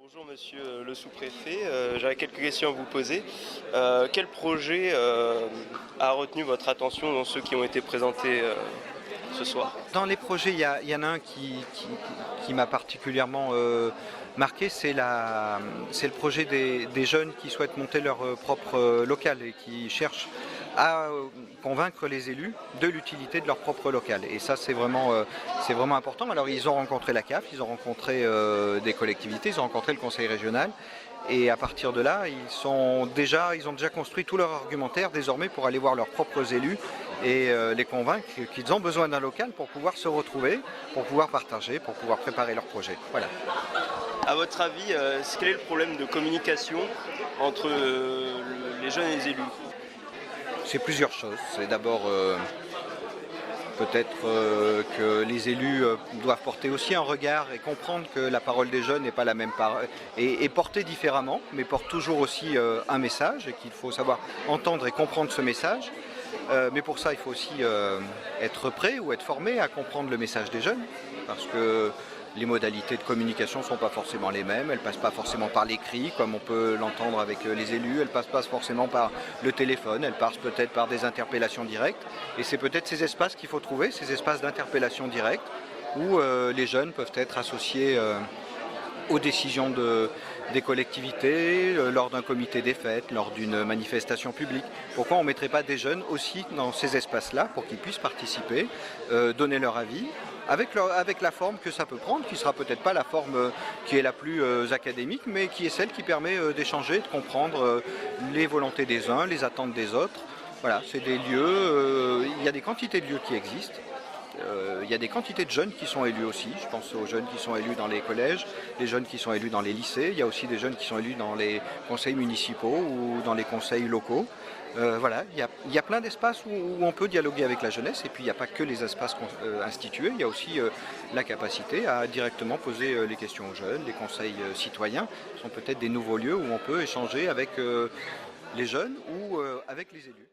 Bonjour monsieur le sous-préfet, j'avais quelques questions à vous poser. Quel projet a retenu votre attention dans ceux qui ont été présentés ce soir? Dans les projets, il y en a un qui m'a particulièrement marqué, c'est le projet des jeunes qui souhaitent monter leur propre local et qui cherchent à convaincre les élus de l'utilité de leur propre local. Et ça, c'est vraiment important. Alors, ils ont rencontré la CAF, ils ont rencontré des collectivités, ils ont rencontré le conseil régional. Et à partir de là, ils ont déjà construit tout leur argumentaire désormais pour aller voir leurs propres élus et les convaincre qu'ils ont besoin d'un local pour pouvoir se retrouver, pour pouvoir partager, pour pouvoir préparer leur projet. Voilà. À votre avis, quel est le problème de communication entre les jeunes et les élus? C'est plusieurs choses. C'est d'abord peut-être que les élus doivent porter aussi un regard et comprendre que la parole des jeunes n'est pas la même est portée différemment, mais porte toujours aussi un message et qu'il faut savoir entendre et comprendre ce message. Mais pour ça, il faut aussi être prêt ou être formé à comprendre le message des jeunes, parce que les modalités de communication ne sont pas forcément les mêmes, elles ne passent pas forcément par l'écrit, comme on peut l'entendre avec les élus, elles ne passent pas forcément par le téléphone, elles passent peut-être par des interpellations directes. Et c'est peut-être ces espaces qu'il faut trouver, ces espaces d'interpellation directe, où les jeunes peuvent être associés aux décisions des collectivités, lors d'un comité des fêtes, lors d'une manifestation publique. Pourquoi on ne mettrait pas des jeunes aussi dans ces espaces-là pour qu'ils puissent participer, donner leur avis, avec la forme que ça peut prendre, qui ne sera peut-être pas la forme qui est la plus académique, mais qui est celle qui permet d'échanger, de comprendre les volontés des uns, les attentes des autres. Voilà, c'est des lieux, il y a des quantités de lieux qui existent. Il y a des quantités de jeunes qui sont élus aussi. Je pense aux jeunes qui sont élus dans les collèges, les jeunes qui sont élus dans les lycées. Il y a aussi des jeunes qui sont élus dans les conseils municipaux ou dans les conseils locaux. Voilà, il y a plein d'espaces où on peut dialoguer avec la jeunesse. Et puis il n'y a pas que les espaces institués, il y a aussi la capacité à directement poser les questions aux jeunes. Les conseils citoyens sont peut-être des nouveaux lieux où on peut échanger avec les jeunes ou avec les élus.